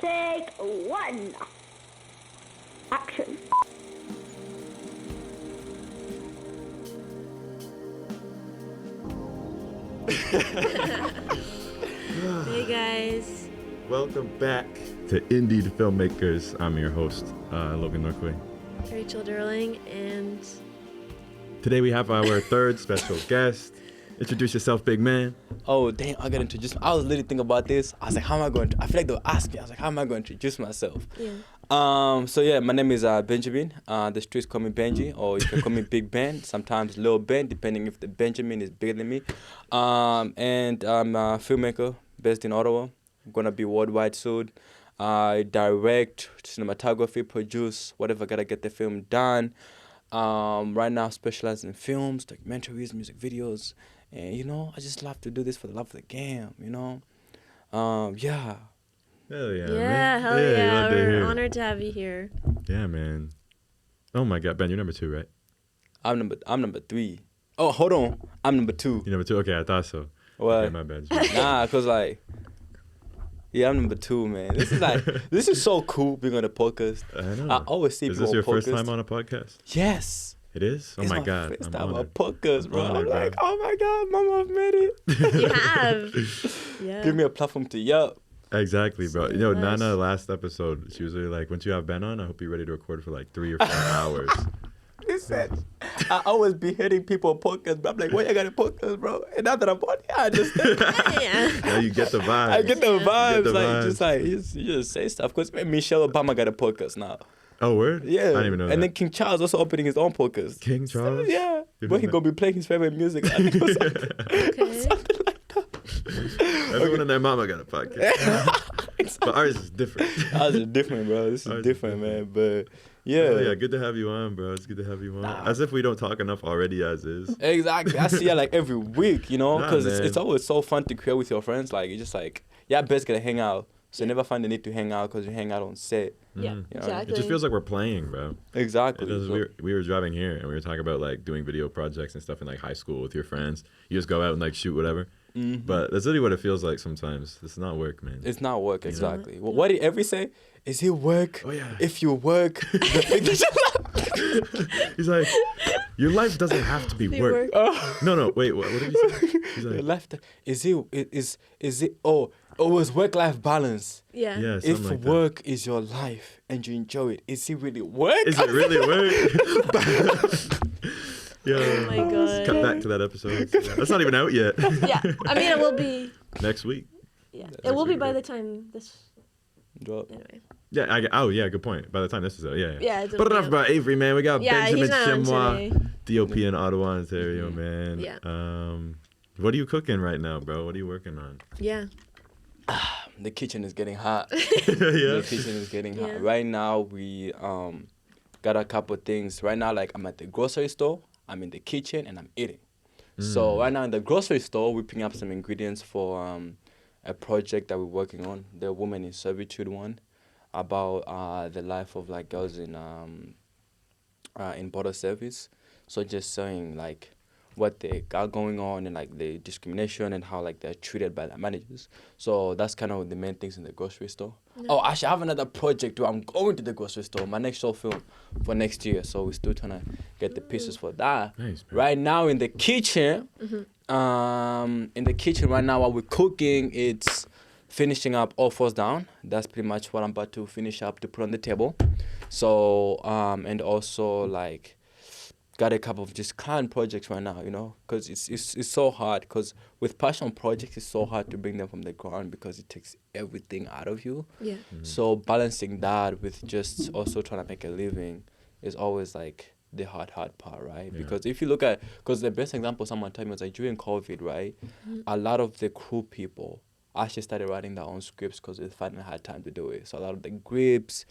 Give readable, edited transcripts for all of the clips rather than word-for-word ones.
Take one. Action. Hey guys. Welcome back to Indied Filmmakers. I'm your host, Logan and Rachel Derling, and today we have our third special guest. Introduce yourself, big man. Oh, damn, I got to introduce I was literally thinking about this. I was like, how am I going to, I feel like they'll ask me. I was like, how am I going to introduce myself? yeah. So yeah, my name is Benjamin. The streets call me Benji, or you can call me Big Ben, sometimes Lil Ben, depending if the Benjamin is bigger than me. And I'm a filmmaker based in Ottawa. I'm going to be worldwide soon. I direct, cinematography, produce, whatever, gotta get the film done. Right now, specializing in films, documentaries, music videos. And, you know, I just love to do this for the love of the game, you know? Yeah. Hell yeah, Yeah, man. hell yeah. love to We're hear. honored to have you here. Yeah, man. Oh my God, Ben, you're number 2, right? I'm number 3. Oh, hold on. I'm number 2. You're number 2? Okay, I thought so. What? Okay, my bad. Nah, cause like, yeah, I'm number 2, man. This is so cool being on a podcast. I know. I always see Is people this your on first podcasts. time on a podcast? Yes. It is? Oh It's my God. First I'm time on a honored. podcast, bro. honored, I'm bro. like, oh my God, Mama, I've made it. You have. Yeah. Give me a platform to yell. Exactly, bro. So You know, nice. Nana, last episode, she was really like, once you have Ben on, I hope you're ready to record for like 3 or 4 hours. Listen, I always be hitting people on podcasts, but I'm like, why you got a podcast, bro? And now that I'm on, yeah, I understand. Yeah. Now you get the vibe. I get the Yeah. vibes, the like, vibes. you just say stuff. Because Michelle Obama got a podcast now. Oh, word? Yeah. I didn't even know and that. then King Charles also opening his own podcast. King Charles? Yeah. Did But he he gonna be playing his favorite music. I think, or something. Okay. Something like that. Everyone and their mama got a podcast. But ours is different. Ours is different, bro. This Ours is is different, man. But Oh, yeah. yeah, good to have you on, bro. It's good to have you on. Nah. As if we don't talk enough already as is. Exactly. I see her like every week, you know, Nah, because man. it's always so fun to create with your friends. Like, it's just like, yeah, best gonna hang out. So you never find the need to hang out because you hang out on set. Yeah, Mhm. You know, exactly. It just feels like we're playing, bro. Exactly. It does, So- we were driving here and we were talking about like doing video projects and stuff in like high school with your friends. You just go out and like shoot whatever. Mhm. But that's really what it feels like sometimes. This is not work, man. It's not work, know? exactly. What did every say? Is it work? Oh, yeah. If you work, the thing that He's like, your life doesn't have to be Be work. work. No, wait, what did he say? He's your like, life, is it, oh, it's work-life balance. Yeah. yeah, something If like that. work is your life and you enjoy it, is it really work? Is it really work? Yo, Oh my God. cut back to that episode. Yeah, that's not even out yet. Yeah. I mean, it will be. Next week. Yeah. That's It will be actually by good. the time this. Drop. Anyway. Yeah, oh yeah, good point. By the time this is out, yeah. Yeah. It'll But be enough out. about Avery, man. We got Yeah, Benjamin he's not on Shimwa, today. DOP in Ottawa, Ontario, man. Yeah. What are you cooking right now, bro? What are you working on? Yeah. The kitchen is getting hot. Yeah. The kitchen is getting Yeah. hot. Right now, we got a couple things. Right now, like, I'm at the grocery store, I'm in the kitchen, and I'm eating. So right now in the grocery store, we're picking up some ingredients for a project that we're working on, the Women in Servitude one, about the life of like girls in border service. So just saying like what they got going on and like the discrimination and how like they're treated by their managers. So that's kind of the main things in the grocery store. Oh, actually, I have another project where I'm going to the grocery store, my next short film for next year. So we're still trying to get the pieces for that. Nice, man. Right now in the kitchen, right now while we're cooking, it's finishing up All Falls Down. That's pretty much what I'm about to finish up to put on the table. So, and also like got a couple of just client projects right now, you know, because it's so hard. Because with passion projects, it's so hard to bring them from the ground because it takes everything out of you. Yeah. So balancing that with just also trying to make a living is always like the hard part, right? Yeah. Because if you look at, because the best example someone told me was like during COVID, right? A lot of the crew people actually started writing their own scripts because they finally had time to do it. So a lot of the grips,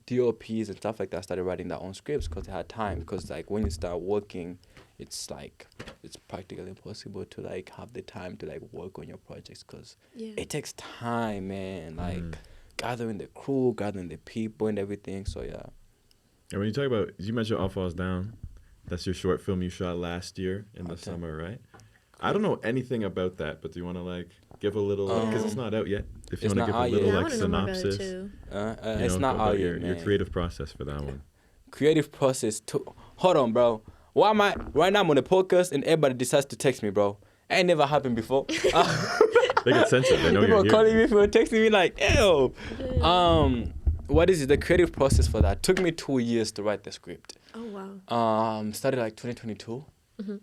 DOPs and stuff like that started writing their own scripts because they had time. Because like when you start working, it's like it's practically impossible to like have the time to like work on your projects because Yeah. it takes time, man. Like gathering the crew, gathering the people and everything. So yeah. And when you talk about, you mentioned All Falls Down. That's your short film you shot last year in the Okay. summer, right? I don't know anything about that, but do you want to like give a little, because it's not out yet. If you It's want to not give a out yet. little Yeah, I like want to know more about it synopsis, too. you It's know, not about out your yet, man. creative process for that one. Creative process too. Hold on, bro. Why am I right now? I'm on a podcast and everybody decides to text me, bro. Ain't never happened before. They get sensitive. They know People you're are calling here. me, for texting me like, ew. What is it? The creative process for that took me 2 years to write the script. Oh wow. Started like 2022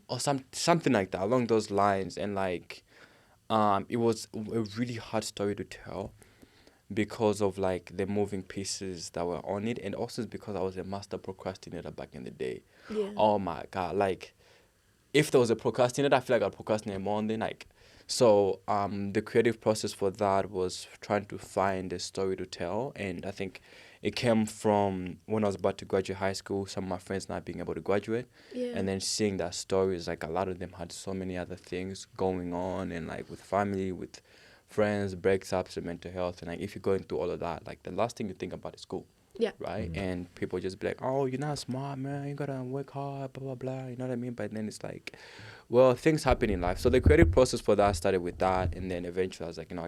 or something like that along those lines, and like, it was a really hard story to tell because of like the moving pieces that were on it, and also it's because I was a master procrastinator back in the day. Yeah. Oh my god! Like, if there was a procrastinator, I feel like I'd procrastinate more than like. So the creative process for that was trying to find a story to tell, and I think it came from when I was about to graduate high school. Some of my friends not being able to graduate, Yeah. and then seeing that stories, like a lot of them had so many other things going on, and like with family, with friends, breakups, and mental health, and like if you're going through all of that, like the last thing you think about is school. Yeah. Right? And people just be like, oh, you're not smart, man. You gotta work hard, blah, blah, blah. You know what I mean? But then it's like, well, things happen in life. So the creative process for that started with that. And then eventually I was like, you know,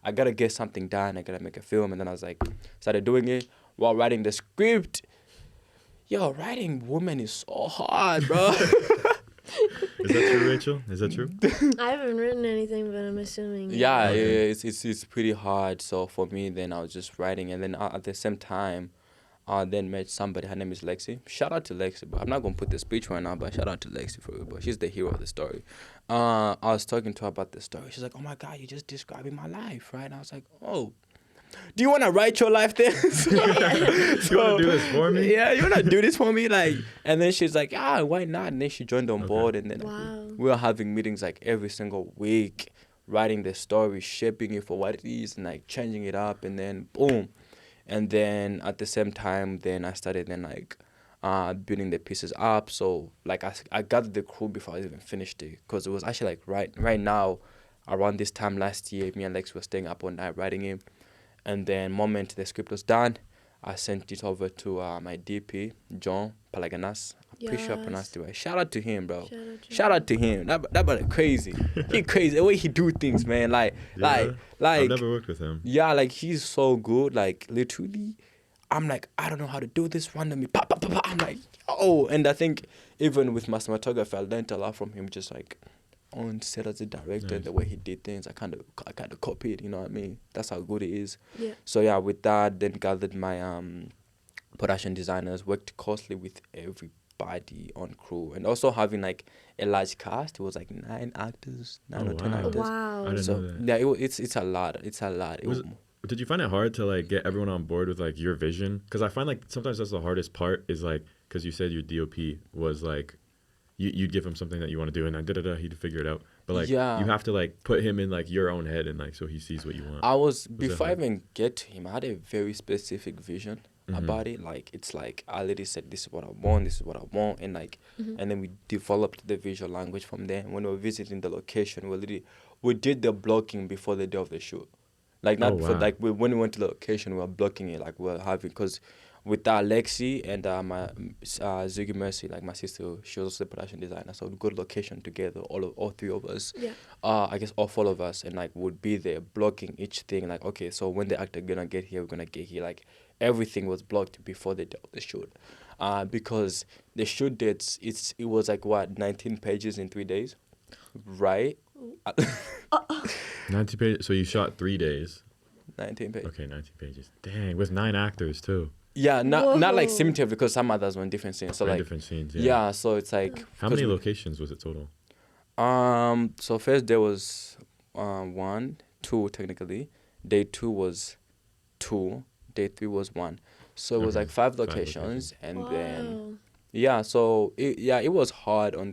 I gotta get something done. I gotta make a film. And then I was like, started doing it while writing the script. Yo, writing women is so hard, bro. Is that true, Rachel? Is that true? I haven't written anything, but I'm assuming. Yeah, Okay. it's pretty hard. So for me, then I was just writing, and then at the same time, I then met somebody. Her name is Lexi. Shout out to Lexi, but I'm not gonna put the speech right now. But shout out to Lexi for real. But she's the hero of the story. I was talking to her about the story. She's like, "Oh my God, you're just describing my life, right?" And I was like, "Oh, do you wanna write your life then?" You want to do this for me? Yeah, you wanna do this for me, like? And then she's like, "Ah, why not?" And then she joined on board, and then Wow. we were having meetings like every single week, writing the story, shaping it for what it is, and like changing it up, and then boom. And then at the same time, then I started then like building the pieces up. So like I gathered the crew before I even finished it, because it was actually like right now, around this time last year, me and Lex were staying up all night writing it. And then moment the script was done, I sent it over to my DP, John Palaganas. I'm pretty sure I pronounced it right. Shout out to him, bro. Shout out to him. That brother crazy. He crazy. The way he do things, man. Like I've never worked with him. yeah, like he's so good. Like literally, I'm like, I don't know how to do this randomly. Pa, pa, pa, pa. I'm like, oh, and I think even with my cinematography, I learned a lot from him. Just like on set as a director, Nice. the way he did things, I kind of copied. You know what I mean? That's how good he is. Yeah. So yeah, with that, then gathered my production designers, worked closely with everybody on crew, and also having like a large cast. It was like 9 actors, 9 or 10 wow. actors. Wow. I didn't So know that. yeah, it's a lot. It's a lot. Did you find it hard to like get everyone on board with like your vision? Because I find like sometimes that's the hardest part is like, because you said your DOP was like, you'd give him something that you want to do and then he'd figure it out. But like Yeah. you have to like put him in like your own head and like so he sees what you want. I was it before I hard? even get to him, I had a very specific vision about it. Like it's like I literally said, this is what I want, this is what I want, and like and then we developed the visual language from there. When we were visiting the location, we did the blocking before the day of the shoot. Like not Oh, before, wow. like when we went to the location, we were blocking it. Like we were having, because with that Lexi and my Ziggy Mercy, like my sister, she was also the production designer. So we'd go to location together, all three of us. Yeah. I guess all 4 of us, and like would be there blocking each thing. Like okay, so when the actor gonna get here, we're gonna get here. Like everything was blocked before the day of the shoot, because the shoot dates it was like what 19 pages in 3 days, right? 90 pages. So you shot 3 days. 19 pages. Okay, 19 pages. Dang, with 9 actors too. Yeah, not like Whoa. simultaneous, because some others were in different scenes. So In like different scenes. yeah, so it's like How many locations was it total? So first day was 1, 2 technically. Day 2 was 2. Day 3 was 1. So it was Okay, like 5 5 locations, and then Wow. yeah. So it was hard on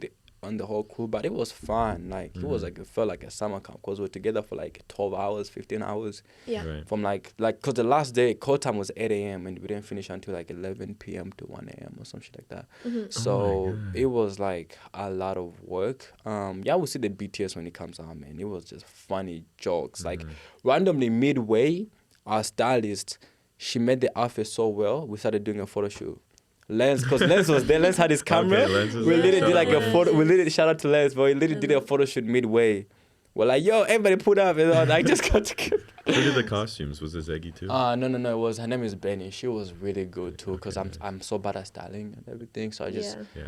the whole crew, but it was fun. Like it was like it felt like a summer camp, because we were together for like 12 hours, 15 hours. Yeah. Right. From like because the last day call time was 8 a.m. and we didn't finish until like 11 p.m. to 1 a.m. or some shit like that. So God. it was like a lot of work. Yeah, we see the BTS when it comes out, man. It was just funny jokes. Like randomly midway, our stylist, she made the outfit so well, we started doing a photo shoot. Lens, because Lens was there. Lens had his camera. Okay, Lens is We there. literally Shout did out like to a photo. We literally shout out to Lens, but we literally did a photo shoot midway. We're like, yo, everybody put up, and I just got to. Who did the costumes? Was it Zeggy too? No. It was her name is Benny. She was really good too, cause I'm so bad at styling and everything. So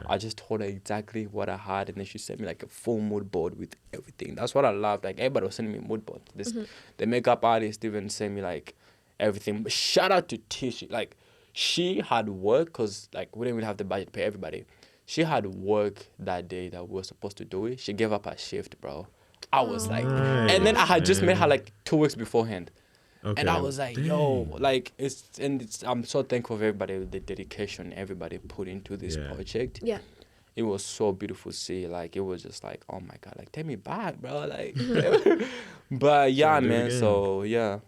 I just told her exactly what I had, and then she sent me like a full mood board with everything. That's what I loved. Like everybody was sending me mood boards. The makeup artist even sent me like everything. But shout out to Tish. Like she had work, cause like we didn't really have the budget to pay everybody. She had work that day that we were supposed to do it. She gave up her shift, bro. I was like, and then I had just met her like 2 weeks beforehand. Okay. And I was like, Dang. yo, like I'm so thankful for everybody, the dedication everybody put into this project. Yeah. It was so beautiful to see. Like it was just like, oh my God, like take me back, bro. Like, but yeah, Do it man. again. So yeah.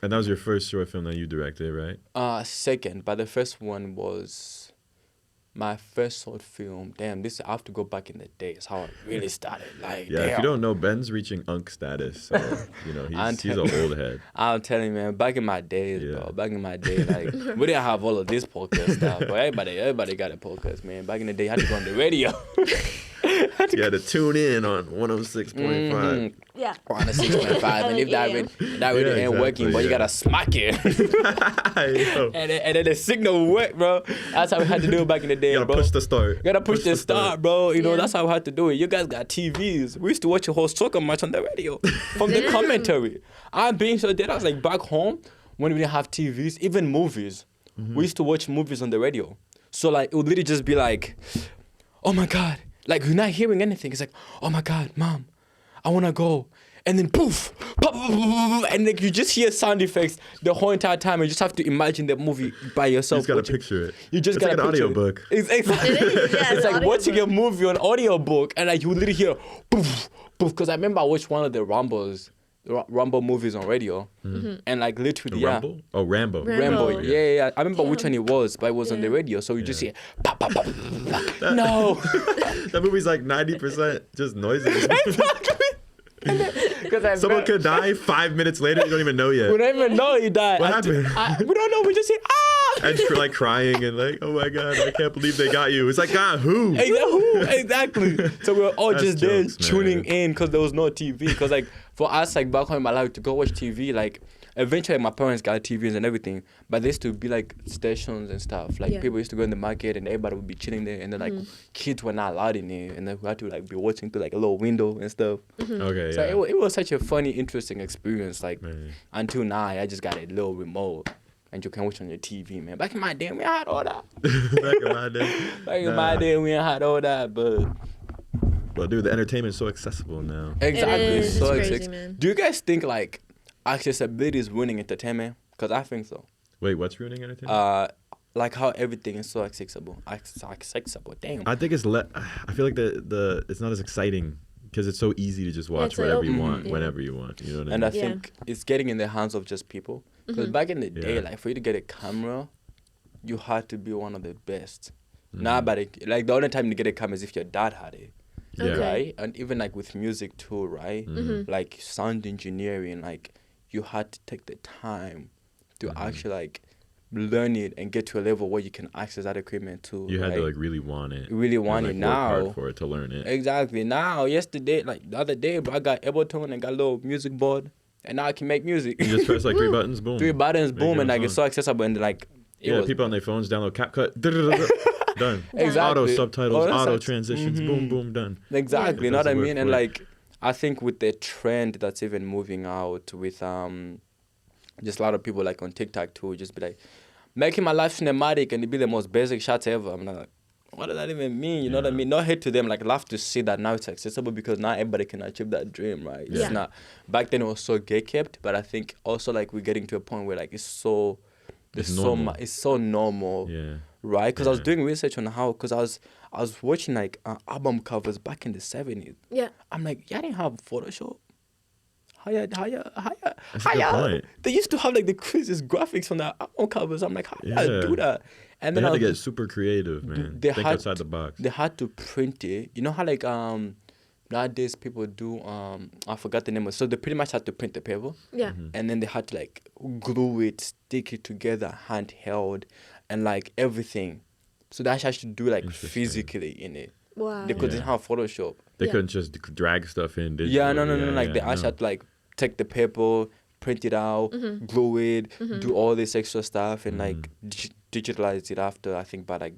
And that was your first short film that you directed, right? Second, but the first one was my first short film. Damn, this I have to go back in the days how I really started. Like, Yeah, damn. if you don't know, Ben's reaching Unk status. So, he's an old head. I'm telling you, man, back in my days, bro. Back in my day, like, we didn't have all of this podcast stuff, but everybody got a podcast, man. Back in the day, you had to go on the radio. You had to tune in on 106.5. Yeah. On a 6.5, and if that really ain't working, but you gotta smack it. Yo, and then the signal work, bro. That's how we had to do it back in the day, you gotta bro. push the start. You gotta push the start, bro. You know, Yeah. that's how we had to do it. You guys got TVs. We used to watch a whole soccer match on the radio from the commentary. I'm being so dead. I was like, back home, when we didn't have TVs, even movies, we used to watch movies on the radio. So, like, it would literally just be like, oh my God. Like, you're not hearing anything. It's like, oh my God, Mom, I wanna go. And then poof, pop, pop, pop, pop, and like you just hear sound effects the whole entire time. You just have to imagine the movie by You yourself. just gotta watching. picture it. You just It's gotta like an picture audiobook. It's exactly. It is, yeah, It's an like watching a audiobook. movie on audiobook, and like you literally hear poof, poof. Because I remember I watched one of the Rambo movies on radio, and like literally, Rumble? Oh, Rambo. Rambo. Rambo. Yeah. I remember which one it was, but it was on the radio, so you just hear pop, pop, pop, pop. No. That movie's like 90% just noises. Because Someone could die 5 minutes later. You don't even know yet. We don't even know he died. What happened? We don't know. We just hear And like crying and like, oh my God, I can't believe they got you. It's like, God, who? Exactly. So we were all That's just there jokes, tuning man. in because there was no TV. Because like for us, like back home in my life, to go watch TV, like eventually my parents got TVs and everything, but there used to be like stations and stuff. Like people used to go in the market and everybody would be chilling there, and then like kids were not allowed in there, and then we had to like be watching through like a little window and stuff. Okay, So yeah. it was such a funny, interesting experience. Like Man. until now, I just got a little remote. And you can watch on your TV, man. Back in my day, we had all that. Back in my day. Back in my day, we ain't had all that, but Well, dude, the entertainment's so accessible now. exactly. It is. So It's crazy, it's man. Do you guys think like accessibility is ruining entertainment? Because I think so. Wait, what's ruining entertainment? Like how everything is so accessible. Accessible. Damn. I think it's I feel like the it's not as exciting because it's so easy to just watch it's like wherever you open, want, yeah. whenever you want. You know what I mean? And I Yeah. think it's getting in the hands of just people. Because back in the day, Yeah. like for you to get a camera, you had to be one of the best. Mm-hmm. Now, but like the only time you get a camera is if your dad had it. Yeah. Okay. Right? And even like with music too, right? Like sound engineering, like you had to take the time to actually like learn it and get to a level where you can access that equipment too. You had to right? like really want it. Really and, want like, it work hard now. for it to learn it. Exactly. Now, yesterday, like the other day, bro, I got Ableton and got a little music board, and now I can make music. You just press like 3 buttons, boom. 3 buttons, Make boom, it and a like it's so song. accessible and like it Yeah, was people on their phones download CapCut. Done. Exactly. Auto subtitles, Oh, that's auto like- transitions, boom, boom, done. exactly. Yeah. You know what I Doesn't work mean? And for it. like I think with the trend that's even moving out with just a lot of people like on TikTok too, just be like making my life cinematic and it be the most basic shots ever. I'm like, what does that even mean? You know what I Yeah. mean? No hate to them. Like, love to see that now it's accessible because now everybody can achieve that dream, right? Yeah. It's not. Back then it was so gay kept, but I think also like we're getting to a point where like it's so, there's It's so normal. much, it's so normal, Yeah. right? Because I was Yeah. doing research on how, because I was watching like album covers back in the 70s. Yeah. I'm like, y'all didn't have Photoshop. How ya? That's a good point. They used to have like the craziest graphics on the album covers. I'm like, how y'all Yeah. do that? And They then had I to was get super creative, man. they Think had outside the box. They had to print it. You know how like nowadays people do I forgot the name of it. So they pretty much had to print the paper. Yeah. Mm-hmm. And then they had to like glue it, stick it together, handheld, and like everything. So they actually had to do like Interesting. physically in it. Wow. Because they didn't have Photoshop. They Yeah. couldn't just drag stuff in. Digitally. Yeah, no. Like they actually no. had to like take the paper, print it out, glue it, do all this extra stuff, and like digitalize it after. I think by like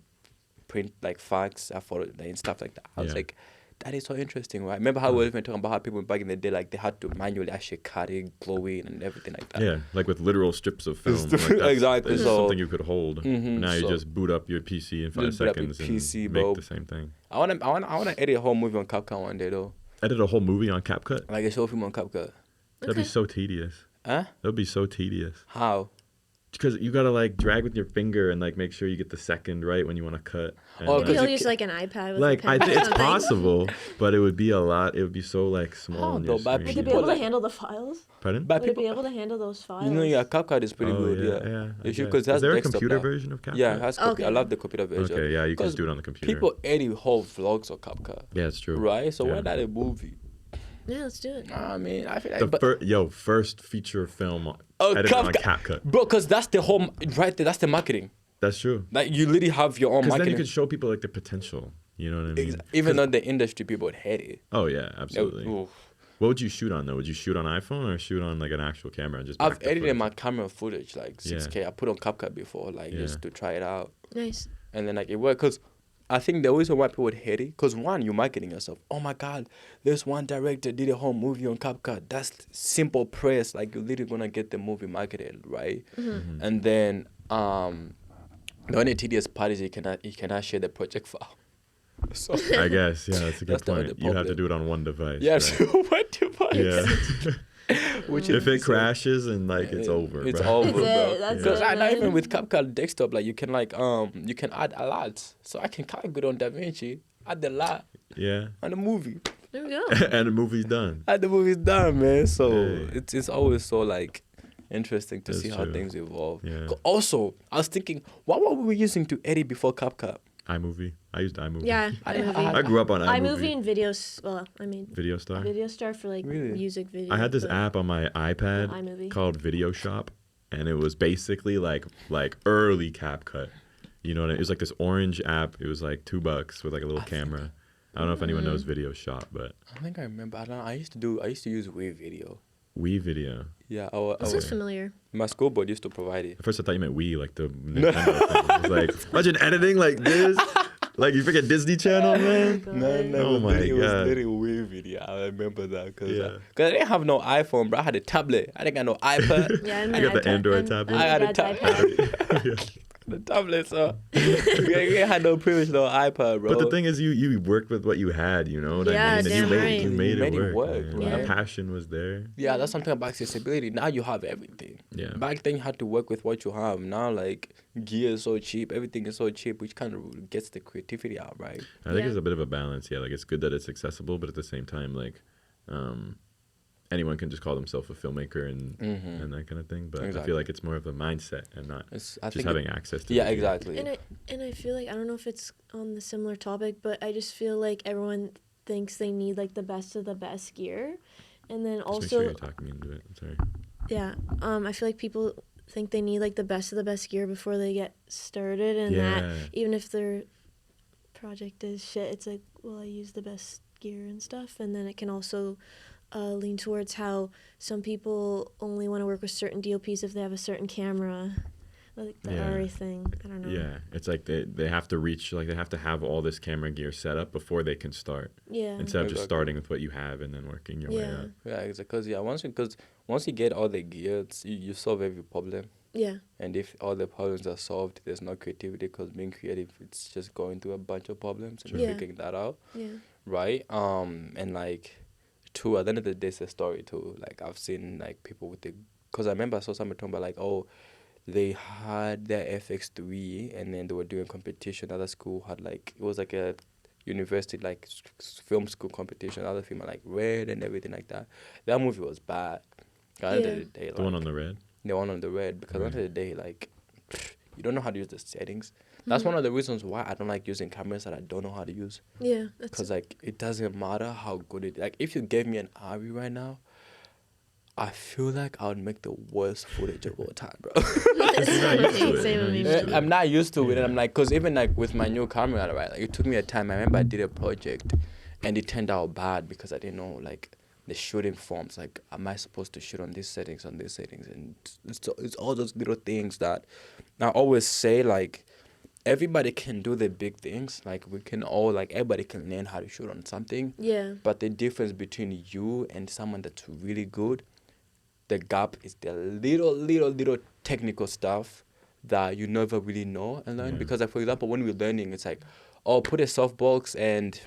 print like fax for it and stuff like that. I was Yeah. like, that is so interesting, right? Remember how we were even talking about how people back in the day like they had to manually actually cut it, glue it, and everything like that. Yeah, like with literal strips of film. Just- Like that's, exactly, That's so- something you could hold. Now you so- just boot up your PC in 5 Just boot up your seconds PC, and bro. make the same thing. I wanna edit a whole movie on CapCut one day though. Edit a whole movie on CapCut? Like a short film on CapCut. That'd be Okay. so tedious. Huh? That'd be so tedious. How? Because you gotta like drag with your finger and like make sure you get the second right when you want to cut. And, Oh, Maybe 'cause he'll you use ca- like an iPad with like a I pen or think it's something. possible, but it would be a lot. It would be so like small How on though? your But screen. Would they be People able to like- handle the files? Pardon? But Would it be people, able to handle those files? you know, yeah, CapCut is pretty good. Yeah. I You should, guess. cause it has Is there a desktop computer now. version of CapCut? Yeah, it has Okay. I love the computer version. Okay, yeah, you can 'Cause just do it on the computer. People edit whole vlogs on CapCut, Yeah, it's true. right? So Yeah. why not a movie? Yeah, let's do it. I mean, I feel like, The but, first feature film Oh, edited on CapCut. CapCut. bro, cause that's the whole right there. That's the marketing. That's true. Like you literally have your own Because then marketing. you could show people like the potential. You know what I mean? Even though the industry people would hate it. Oh yeah, absolutely. Oof. What would you shoot on though? Would you shoot on iPhone or shoot on like an actual camera and just? I've back the edited footage? my camera footage like 6K. I put on CapCut before, like Yeah. just to try it out, Nice. and then like it worked. Cause I think the reason why people would hate it, cause one, you're marketing yourself. Oh my God, this one director did a whole movie on CapCut. That's simple press. Like you're literally gonna get the movie marketed, right? And then the only tedious part is you cannot share the project file. So I guess yeah, that's a good That's the only point. You have to problem. do it on one device. yeah, right? so what device? Yeah. Which If it so- crashes and like it's over. It's bro. over, It's bro. it, that's Because it, not man. even with CapCut desktop, like you can you can add a lot. So I can kind of go on DaVinci, add the lot Yeah. on the movie, There we go. And the movie's done. and the movie's done, man. So Hey. it's always so like interesting to That's see how true. things evolve. Yeah. Also, I was thinking, what were we using to edit before CapCut? iMovie. I used iMovie. Yeah, I iMovie. I grew up on iMovie. iMovie and videos. Well, I mean, Video Star. Video Star for like Really? music video. I had this but- app on my iPad iMovie. called Video Shop, and it was basically like early CapCut. You know what I mean? It was like this orange app. It was like $2 with like a little camera. I don't know if anyone knows Video Shop, but I think I remember. I don't know. I used to use Wave Video. Wii Video. Yeah, This is familiar. my school board used to provide it. At first, I thought you meant Wii, like the Nintendo thing. I was like, imagine editing like this. Like you forget Disney Channel, man. Oh my it was God. literally Wave Video. I remember that because Yeah. I didn't have no iPhone, bro. I had a tablet. I didn't got no iPad. Yeah, I got the Android tablet. I had a dad's tablet. The tablet, so we had no privilege, no iPad, bro. But the thing is, you worked with what you had, you know what Yeah, I mean? And you damn made, right. you made, You made it it work. work, man. right? The passion was there. Yeah, that's something about accessibility. Now you have everything. Yeah. Back then you had to work with what you have. Now like gear is so cheap, everything is so cheap, which kind of gets the creativity out, right? I think Yeah. it's a bit of a balance. Yeah, like it's good that it's accessible, but at the same time, like anyone can just call themselves a filmmaker and that kind of thing. But I Exactly. feel like it's more of a mindset and not I just think having access to. Yeah, the gear. exactly. And I feel like I don't know if it's on the similar topic, but I just feel like everyone thinks they need like the best of the best gear, and then Just make also sure you're talking me into it. I'm sorry. yeah, I feel like people think they need like the best of the best gear before they get started, and that Yeah. even if their project is shit, it's like, well, I use the best gear and stuff, and then it can also lean towards how some people only want to work with certain DOPs if they have a certain camera, like the Yeah. RA thing. I don't know. Yeah, it's like they have to reach, like they have to have all this camera gear set up before they can start, Yeah. instead of just Exactly. starting with what you have and then working your way Yeah. up. Yeah, exactly. Because once you get all the gear, you solve every problem. Yeah. And if all the problems are solved, there's no creativity because being creative, it's just going through a bunch of problems and Sure. Yeah. figuring that out, Yeah. right? And like, at the end of the day, it's a story too. Like I've seen like people with because I remember I saw somebody talking about like, oh, they had their FX3 and then they were doing competition. Other school had like, it was like a university like film school competition. Other film had like Red and everything like that. That movie was bad. At the end of Yeah. the day, The one like, on the red. the one on the Red, because at the end of the day, like, you don't know how to use the settings. That's Mm-hmm. one of the reasons why I don't like using cameras that I don't know how to use. Yeah. That's Because, like, it doesn't matter how good it... Like, if you gave me an Ari right now, I feel like I would make the worst footage of all time, bro. same with me. it. Same with You're me. not used to it. I'm not used to it. Yeah. And I'm like... Because even, like, with my new camera, right, like, it took me a time. I remember I did a project. and it turned out bad because I didn't know like the shooting forms. Like, am I supposed to shoot on these settings, and it's all those little things that I always say, like, everybody can do the big things. Like, we can all, like, everybody can learn how to shoot on something. Yeah. But the difference between you and someone that's really good, the gap is the little technical stuff that you never really know and learn. Yeah. Because, like, for example, when we're learning, it's like, oh, put a softbox and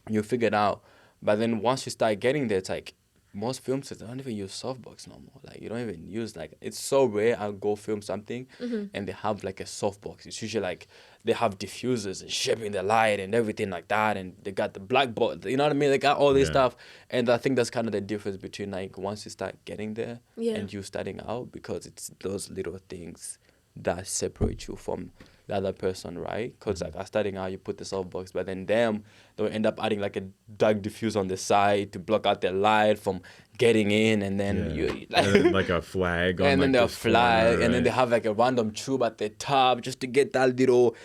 you figure it out. But then once you start getting there, it's like most films they don't even use softbox no more. Like, you don't even use, like, it's so rare I'll go film something and they have like a softbox. It's usually like they have diffusers and shaping the light and everything like that, and they got the blackboard, you know what I mean? They got all this Yeah. stuff. And I think that's kind of the difference between, like, once you start getting there Yeah. and you starting out, because it's those little things that separate you from the other person, right? Because, like, starting out, you put the softbox, but then they'll end up adding like a dark diffuse on the side to block out the light from getting in, and then Yeah. you And then, like a flag on and then like they'll this fly, corner, and then they right? have like a random tube at the top just to get that little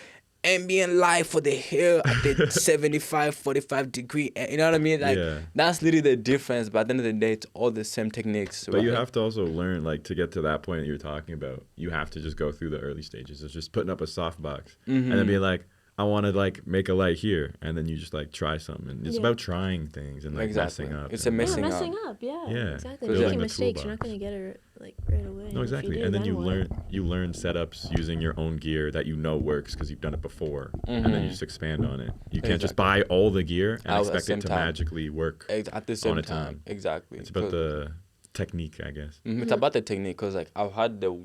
ambient light for the hair at the 75, 45 degree. You know what I mean? Like, Yeah. that's literally the difference. But at the end of the day, it's all the same techniques. But you right? have to also learn, like, to get to that point that you're talking about, you have to just go through the early stages. It's just putting up a softbox and then being like, I want to, like, make a light here. And then you just, like, try something. And it's Yeah. about trying things and, like, Exactly. messing up. It's and, a like, messing yeah, up. messing up. Yeah. Yeah. Exactly. Building Making the mistakes, you're not toolbox. gonna get it like right away. No, And if exactly. you do, And then you what? learn setups using your own gear that you know works because you've done it before. And then you just expand on it. You can't just buy all the gear and At the expect same it to time. magically work. At the same on a time. time. Exactly. It's about 'Cause- the technique, I guess. It's about the technique, because, like, I've had the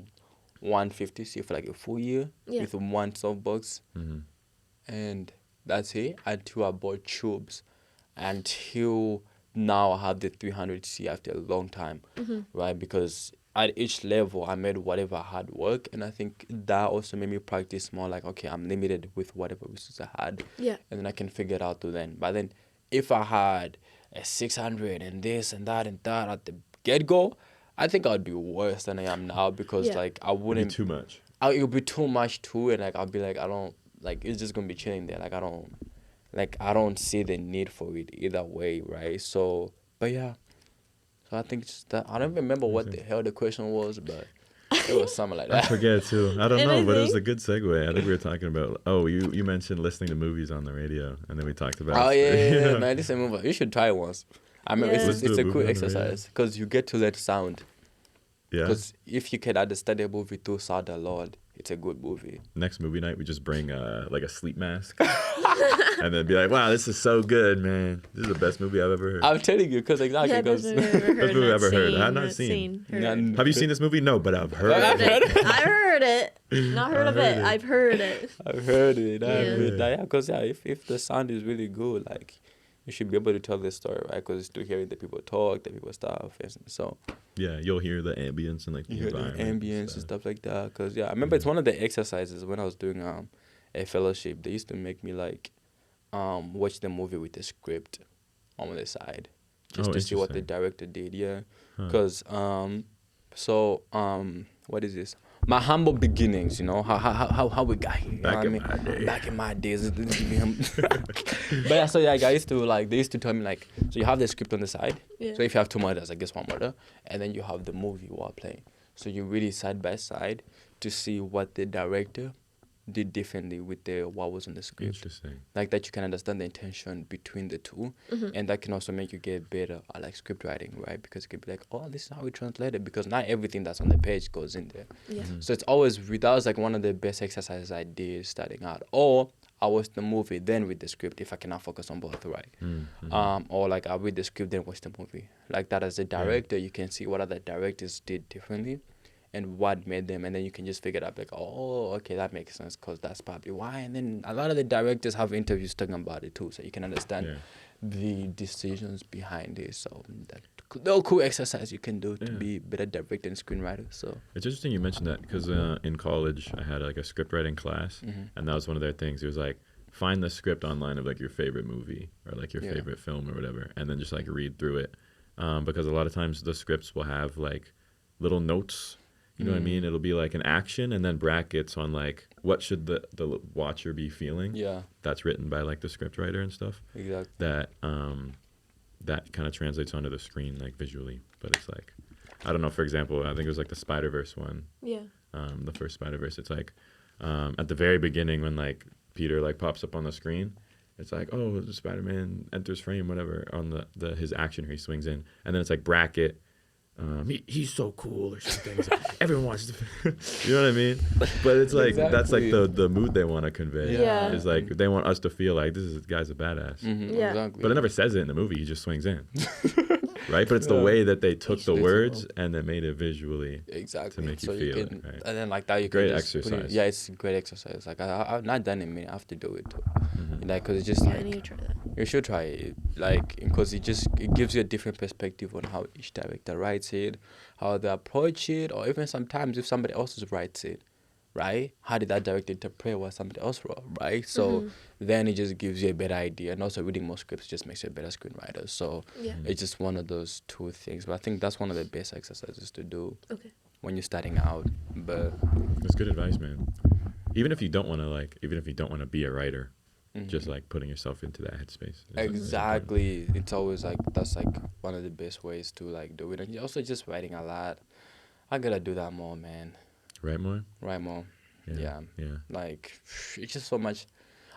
150C for like a full year Yeah. with one softbox, and that's it. Until I bought tubes, until now I have the 300C after a long time, right? Because at each level I made whatever I had work, and I think that also made me practice more. Like, okay, I'm limited with whatever resources I had, Yeah. and then I can figure it out to then. But then, if I had a 600 and this and that at the get go, I think I'd be worse than I am now, because Yeah. like I Wouldn't wouldn't. too much. It would be too much too, and like I'll be like, I don't, like, it's just gonna be chilling there. Like, I don't see the need for it either way, right? So, but yeah. So I think it's that. I don't remember what the hell the question was, but it was something like I that. forget too. I don't know, but it was Anything? a good segue. I think we were talking about. Oh, you mentioned listening to movies on the radio, and then we talked about. Oh yeah, man, this is a movie. You should try it once. I mean, Yeah. Let's do it's a a movie cool on the radio. exercise, because you get to learn sound. Yeah. Because if you can understand a movie through sound alone, it's a good movie. Next movie night, we just bring like a sleep mask, and then be like, "Wow, this is so good, man! This is the best movie I've ever heard." I'm telling you, because exactly, Yeah, because best movie I've ever heard. Best movie I've ever heard. I've not not seen. Heard. Have you seen this movie? No, but I've heard. I've of it. heard it. I've heard it. Not heard of heard it. it. I've heard it. I've heard it. Yeah. Because if the sound is really good, like, you should be able to tell the story, right? Because it's still hearing the people talk, the people stuff, and so Yeah, you'll hear the ambience and like the you hear the environment ambience and stuff like that. Because I remember it's one of the exercises when I was doing a fellowship. They used to make me like watch the movie with the script on the side, just Oh, to see what the interesting. director did. Yeah, Huh. because what is this? My humble beginnings, how we got here. You Back know in what I my mean? day. Back in my days. But yeah, so yeah, I used to like, they used to tell me like, so you have the script on the side. Yeah. So if you have two murders, I guess one murder, and then you have the movie while playing. So you really side by side to see what the director did differently with what was on the script. Interesting. Like that, you can understand the intention between the two, and that can also make you get better at like script writing, right? Because it can be like, oh, this is how we translate it, because not everything that's on the page goes in there. Yeah. So it's always that was like one of the best exercises I did starting out. Or I watch the movie then read the script if I cannot focus on both, right? Or like I read the script then watch the movie. Like that, as a director, you can see what other directors did differently and what made them, and then you can just figure it out like, oh, okay, that makes sense, because that's probably why. And then a lot of the directors have interviews talking about it too, so you can understand Yeah. the decisions behind it. So that no cool exercise you can do to be better director and screenwriter. So It's interesting you mentioned that because in college I had like a script writing class, and that was one of their things. It was like, find the script online of like your favorite movie or like your Yeah. favorite film or whatever, and then just like read through it, because a lot of times the scripts will have like little notes. You know what I mean? It'll be like an action and then brackets on like what should the watcher be feeling. Yeah. That's written by like the script writer and stuff. Exactly. That kind of translates onto the screen like visually, but it's like, I don't know. For example, I think it was like the Spider-Verse one. Yeah. The first Spider-Verse. It's like at the very beginning when like Peter like pops up on the screen. It's like, oh, Spider-Man enters frame, whatever, on the his action here, he swings in. And then it's like bracket, he's so cool or something. It's like, everyone wants to, you know what I mean? But it's like, that's like the mood they want to convey. Yeah. It's like, they want us to feel like this guy's a badass. Mm-hmm, Yeah. Exactly. But it never says it in the movie, he just swings in. Right? But it's the way that they took the words and then made it visually exactly to make so you feel can, it. Right? and then like that you Great can just put it, exercise. yeah, it's a great exercise. Like I've not done it, man. I have to do it too. Mm-hmm. Like, cause it's just Yeah, like I need to try that. you should try it, like, because it gives you a different perspective on how each director writes it, how they approach it, or even sometimes if somebody else writes it, right? How did that director interpret what somebody else wrote, right? So then it just gives you a better idea, and also reading more scripts just makes you a better screenwriter. So Yeah. it's just one of those two things. But I think that's one of the best exercises to do Okay. when you're starting out. But That's good advice, man. Even if you don't want to be a writer, just like putting yourself into that headspace. is important. exactly, it's always like that's like one of the best ways to like do it. And also just writing a lot. I gotta do that more, man. Right, more? Write more. Yeah. Yeah. Like it's just so much.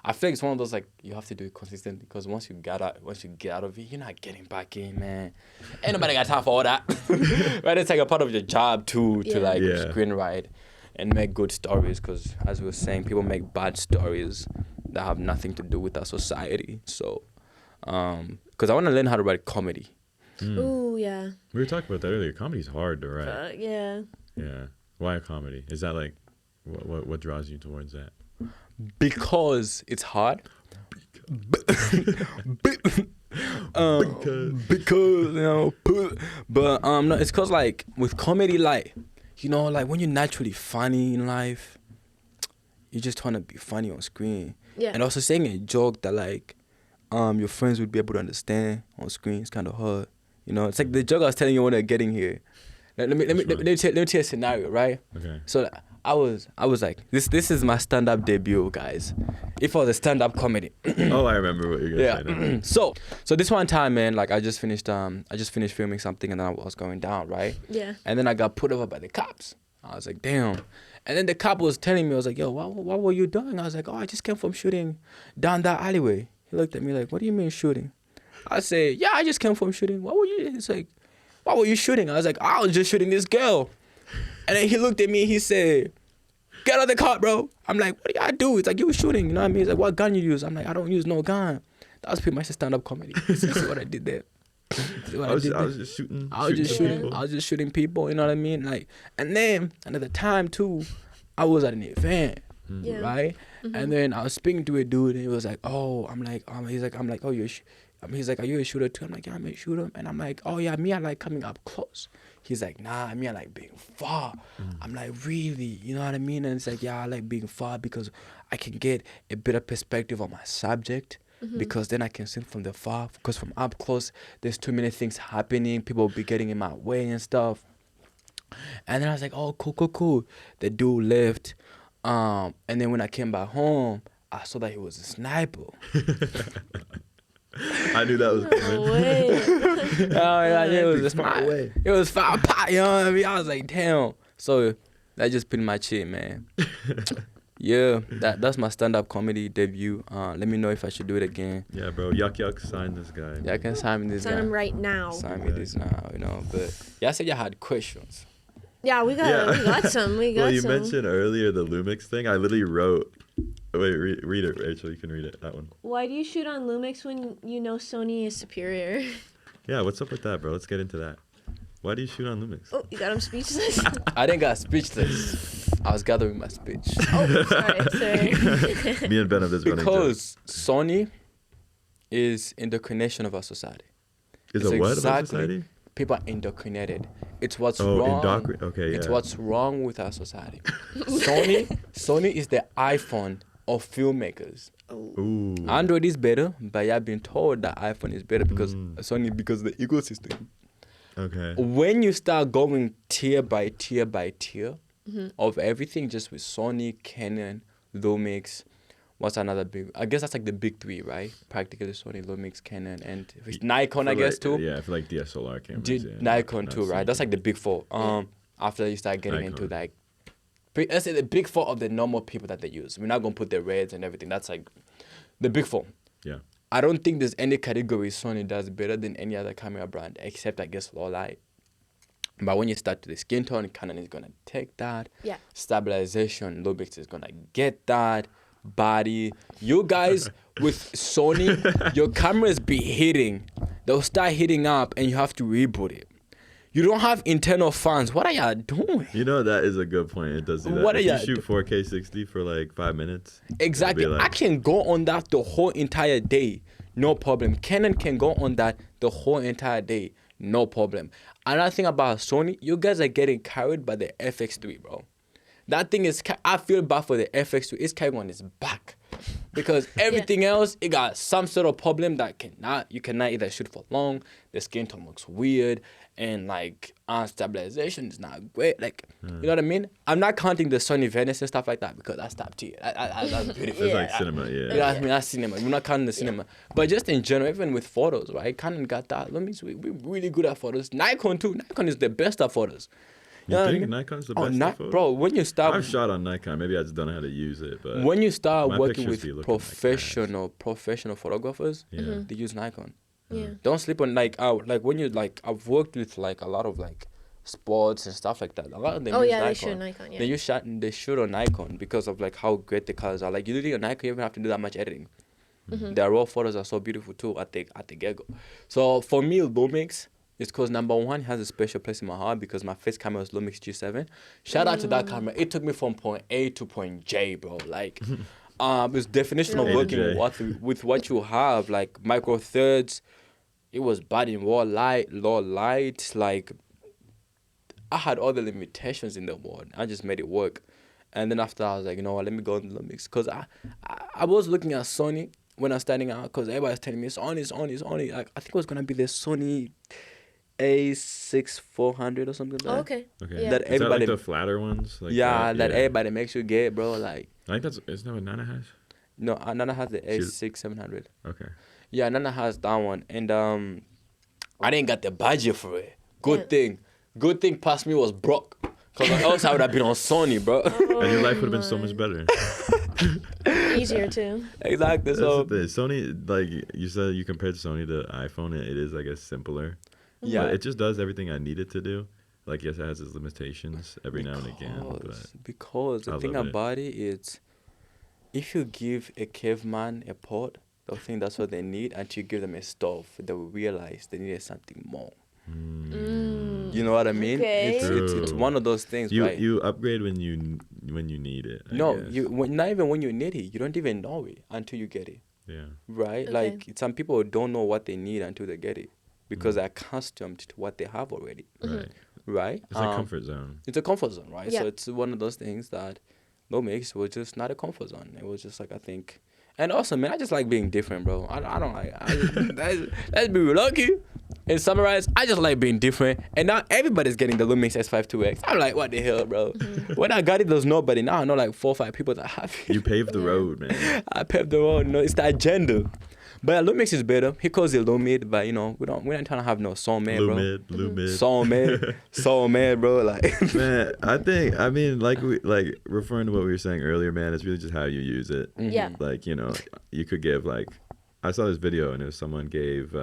I feel like it's one of those like you have to do it consistently because once you get out of it, you're not getting back in, man. Ain't nobody got time for all that. Right? It's like a part of your job too to like screenwrite and make good stories. Because as we were saying, people make bad stories that have nothing to do with our society. So, because I want to learn how to write comedy. Ooh, yeah. We were talking about that earlier. Comedy's hard to write. Yeah. Yeah. Why a comedy? Is that like what draws you towards that? Because it's hard. Because no, it's cause like with comedy, like like when you're naturally funny in life, you just want to be funny on screen. Yeah. And also saying a joke that like your friends would be able to understand on screen is kind of hard. It's like the joke I was telling you when I was getting here. Let me tell you a scenario, right? Okay. So I was like, this is my stand-up debut, guys. If I was a stand-up comedy. Oh, I remember what you're gonna say now. So this one time, man, like I just finished filming something and then I was going down, right? Yeah. And then I got put over by the cops. I was like, damn. And then the cop was telling me, I was like, yo, what were you doing? I was like, oh, I just came from shooting down that alleyway. He looked at me like, what do you mean shooting? I said, yeah, I just came from shooting. What were you? He's like, what were you shooting? I was like, I was just shooting this girl. And then he looked at me and he said, get out of the car, bro. I'm like, what do y'all do? It's like, you were shooting, you know what I mean? He's like, what gun you use? I'm like, I don't use no gun. That was pretty much a stand-up comedy. See what I did there? I was just shooting. I was just shooting. people. I was just shooting people, you know what I mean? Like, and then another time too, I was at an event, Yeah. right? And then I was speaking to a dude and he was like, oh, I'm like, oh, he's like, are you a shooter too? I'm like, yeah, I'm a shooter. And I'm like, oh yeah, me, I like coming up close. He's like, nah, me, I like being far. I'm like, really? You know what I mean? And it's like, yeah, I like being far because I can get a better perspective on my subject. Because then I can see from the far. Because from up close, there's too many things happening. People will be getting in my way and stuff. And then I was like, oh, cool. The dude left. And then when I came back home, I saw that he was a sniper. I knew that was coming. No way. It was a far away. It was far apart, you know what I mean? I was like, damn. So that just pretty much it, man. Yeah, that's my stand-up comedy debut. Let me know if I should do it again. Yeah, bro. Yuck, sign this guy. Yeah, I can sign me this Sign guy. him right now. Sign me this now, But y'all said y'all had questions. Yeah, we got some. We got Well, you some. mentioned earlier the Lumix thing. I literally wrote. Wait, read it, Rachel. You can read it. That one. Why do you shoot on Lumix when you know Sony is superior? Yeah, what's up with that, bro? Let's get into that. Why do you shoot on Lumix? Oh, you got him speechless. I didn't got speechless. I was gathering my speech. Oh, sorry. Me and Ben have this running joke. Because Sony is indoctrination of our society. Is it's a what about exactly- society? People are indoctrinated. It's what's Oh, wrong. okay, It's yeah. what's wrong with our society. Sony is the iPhone of filmmakers. Ooh. Android is better, but I've been told that iPhone is better because Sony because of the ecosystem. Okay. When you start going tier by tier by tier of everything, just with Sony, Canon, Lumix. What's another big? I guess that's like the big three, right? Practically Sony, Lumix, Canon, and Nikon, I guess too. Yeah, for like DSLR cameras. Nikon too, right? That's like the big four. After you start getting into like, let's say the big four of the normal people that they use. We're not gonna put the Reds and everything. That's like the big four. Yeah. I don't think there's any category Sony does better than any other camera brand, except I guess low light. But when you start to the skin tone, Canon is gonna take that. Yeah. Stabilization, Lumix is gonna get that. Body, you guys with Sony, your cameras be hitting. They'll start hitting up, and you have to reboot it. You don't have internal fans. What are y'all doing? You know, that is a good point. It does do that. What if are you shoot 4K 60 for like 5 minutes. Exactly. it'll be I can go on that the whole entire day, no problem. Canon can go on that the whole entire day, no problem. Another thing about Sony, you guys are getting carried by the FX3, bro. That thing is, I feel bad for the FX3. It's carrying on its back. Because everything else, it got some sort of problem that you cannot either shoot for long, the skin tone looks weird, and like stabilization is not great. Like, you know what I mean? I'm not counting the Sony Venice and stuff like that because that's top tier. That's beautiful. It's like cinema, yeah. You know what I mean? That's cinema. We're not counting the cinema. But just in general, even with photos, right? Canon got that. That means we're really good at photos. Nikon too. Nikon is the best at photos. You think Nikon's the best at photos? Bro, when you start... I've shot on Nikon. Maybe I just don't know how to use it. But when you start my working pictures with be looking like professional photographers, Yeah. they use Nikon. Yeah. Don't sleep on like when you like I've worked with like a lot of like sports and stuff like that. A lot of them use Nikon. They shoot Nikon. Yeah. They shoot on Nikon because of like how great the colors are. Like you do on Nikon, you don't have to do that much editing. Their raw photos are so beautiful too at the get go. So for me, Lumix, it's because number one, it has a special place in my heart because my first camera was Lumix G7. Shout out to that camera. It took me from point A to point J, bro. Like, it's definition of working with what you have, like micro thirds. It was bad in low light. Like, I had all the limitations in the world. I just made it work. And then after I was like, you know what, let me go into Lumix. Because I was looking at Sony when I was starting out because everybody's telling me Sony. Like, I think it was going to be the Sony A6 400 or something like that. Okay. Okay. That Is everybody, that like the flatter ones? Like that everybody makes you get, bro. Like, I think isn't that what Nana has? no, Nana has the A6 700. Okay. Yeah, Nana has that one. And I didn't get the budget for it. Good thing past me was broke. Because else I would have been on Sony, bro. And your life would have been so much better. Easier too. Exactly. That's So the thing. Sony, like you said, you compared Sony to iPhone, it is, I guess, simpler. yeah, But it just does everything I need it to do. Like, yes, it has its limitations every now and again. But because the I thing love it. about it is, if you give a caveman a pot, they'll think that's what they need. Until you give them a stove, they will realize they needed something more. You know what I mean? Okay. It's one of those things, right? You upgrade when you need it. I No, guess. not even when you need it. You don't even know it until you get it, Yeah. right? Okay. Like some people don't know what they need until they get it because they're accustomed to what they have already, Right. right? It's like comfort zone. It's a comfort zone, right? Yeah. So it's one of those things that Lumix was just not a comfort zone. It was just like, I think. And also, man, I just like being different, bro. I don't like. Let's be lucky. And summarize, I just like being different. And now everybody's getting the Lumix S5 2X. I'm like, what the hell, bro? When I got it, there was nobody. Now I know like 4 or 5 people that have it. You paved the road, man. I paved the road. No, it's the agenda. But Lumix is better. He calls it Lumid, but you know, we're not trying to have no soulmate, bro. Lumid. Soulmate, bro. Like, Man, I mean, like referring to what we were saying earlier, man, it's really just how you use it. Yeah. Like, you know, you could give like, I saw this video and it was someone gave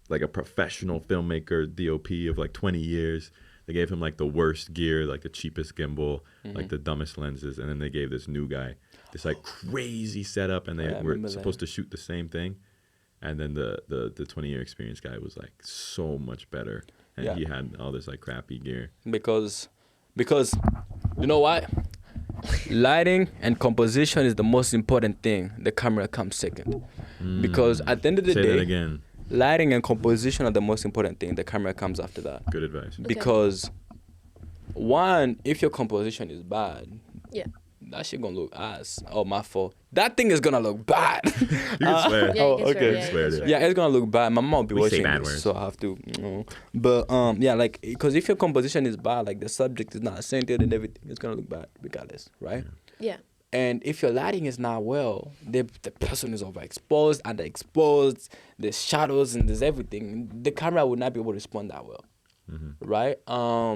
like a professional filmmaker DOP of like 20 years. They gave him like the worst gear, like the cheapest gimbal, like the dumbest lenses, and then they gave this new guy this like crazy setup, and they were supposed to shoot the same thing. And then the 20-year experience guy was like so much better, and he had all this like crappy gear. because you know what? Lighting and composition is the most important thing. The camera comes second. Because at the end of the Say day, that again. lighting and composition are the most important thing. The camera comes after that. Good advice. Because one, if your composition is bad, Yeah. that shit gonna look ass. Oh, my fault. That thing is gonna look bad. You can swear. Yeah, you can okay. swear, You swear, dude. Yeah, it's gonna look bad. My mom will be We say watching bad this, words. so I have to. But yeah, like, because if your composition is bad, like the subject is not centered and everything, it's gonna look bad regardless, right? Yeah. And if your lighting is not well, the person is overexposed, underexposed, there's shadows and there's everything. The camera would not be able to respond that well, right?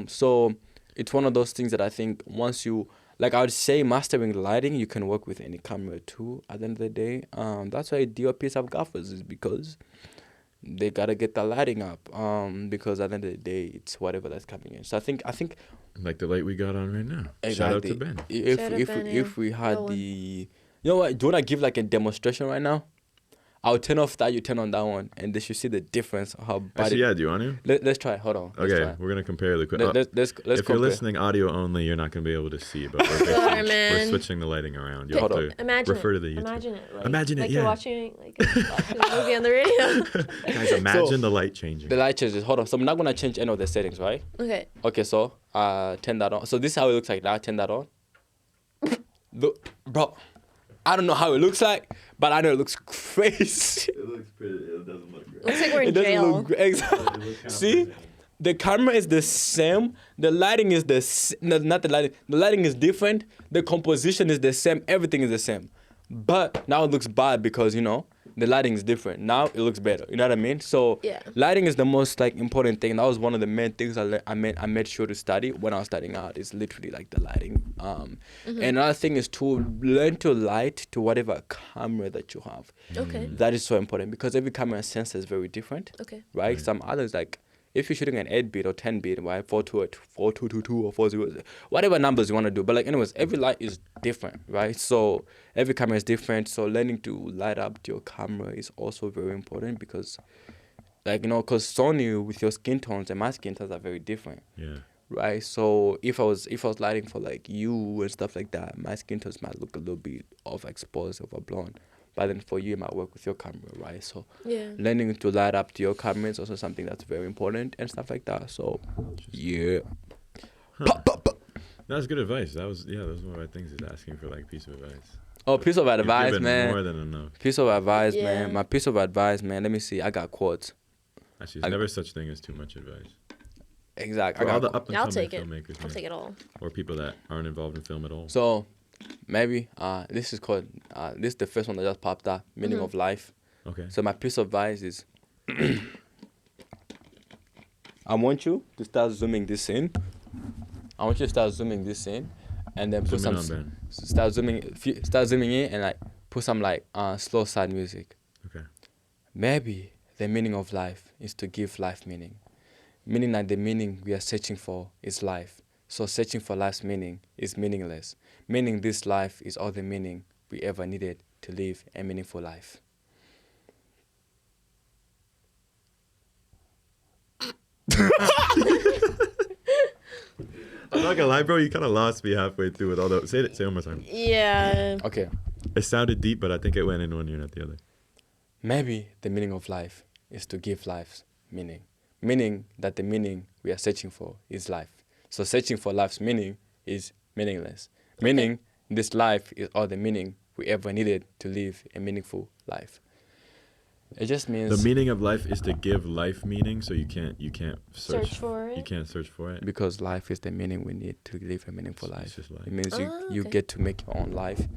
So it's one of those things that I think once you, like I would say mastering the lighting, you can work with any camera too at the end of the day. That's why DOPs have gaffers, is because they gotta get the lighting up. Because at the end of the day, it's whatever that's coming in. So I think Like the light we got on right now. exactly. Shout out to Ben. If we had Real one. you know what? Do you wanna give like a demonstration right now? I'll turn off that, you turn on that one, and they should see the difference of how bad. Actually, yeah, do you want to? Let's try. Hold on. Let's Okay, try. we're gonna compare the. Let's If compare. you're listening audio only, you're not gonna be able to see, but we're, Sorry, we're man. switching the lighting around. You Okay, have Hold to Imagine refer it. to the YouTube. Imagine it. Like, Imagine it, like yeah. you're watching a movie on the radio. Guys, imagine the light changing. The light changes. Hold on. So I'm not gonna change any of the settings, right? Okay. Okay. So turn that on. So this is how it looks like now. Turn that on. Look, bro. I don't know how it looks like, but I know it looks crazy. It looks pretty. It doesn't look great. Looks like we're in It doesn't jail. look great. Exactly. See, the camera is the same. The lighting is not the lighting. The lighting is different. The composition is the same. Everything is the same. But now it looks bad because the lighting is different. Now it looks better. You know what I mean? So Yeah. lighting is the most important thing. That was one of the main things I made sure to study when I was studying art. Is literally like the lighting. And another thing is to learn to light to whatever camera that you have. Okay. That is so important because every camera sensor is very different. Okay. Right? Some others, like if you're shooting an 8-bit or 10-bit, right, 4222 or 40, whatever numbers you want to do. But like anyways, every light is different, right? So every camera is different. So learning to light up your camera is also very important because because Sony with your skin tones and my skin tones are very different. Yeah. Right, so if I was lighting for like you and stuff like that, my skin tones might look a little bit overexposed, overblown. But then for you, it might work with your camera, right? So Yeah. learning to light up to your camera is also something that's very important and stuff like that. So yeah. That's good advice. Those were one of my things. Is asking for like piece of advice. Oh, piece of You've advice, given man. More than enough. Piece of advice, Yeah. man. My piece of advice, man. Let me see. I got quotes. Actually, there's never such thing as too much advice. Exactly. For all I the got up and I'll coming take it. filmmakers, I'll man. take it all. Or people that aren't involved in film at all. So maybe this is called this is the first one that just popped up. Meaning of life. Okay. So my piece of advice is I want you to start zooming this in. And then put Zoom in some on Ben. start zooming in and like put some like slow side music. Okay. Maybe the meaning of life is to give life meaning. Meaning that the meaning we are searching for is life. So searching for life's meaning is meaningless. Meaning this life is all the meaning we ever needed to live a meaningful life. I'm not gonna lie, bro. You kind of lost me halfway through with all those. Say it one more time. Yeah. Okay. It sounded deep, but I think it went in one ear, not the other. Maybe the meaning of life is to give life meaning. Meaning that the meaning we are searching for is life. So searching for life's meaning is meaningless. Meaning this life is all the meaning we ever needed to live a meaningful life. It just means The meaning of life is to give life meaning, so you can't Search for it. You can't search for it. because life is the meaning we need to live a meaningful It's life. just life. It means you okay. get to make your own life.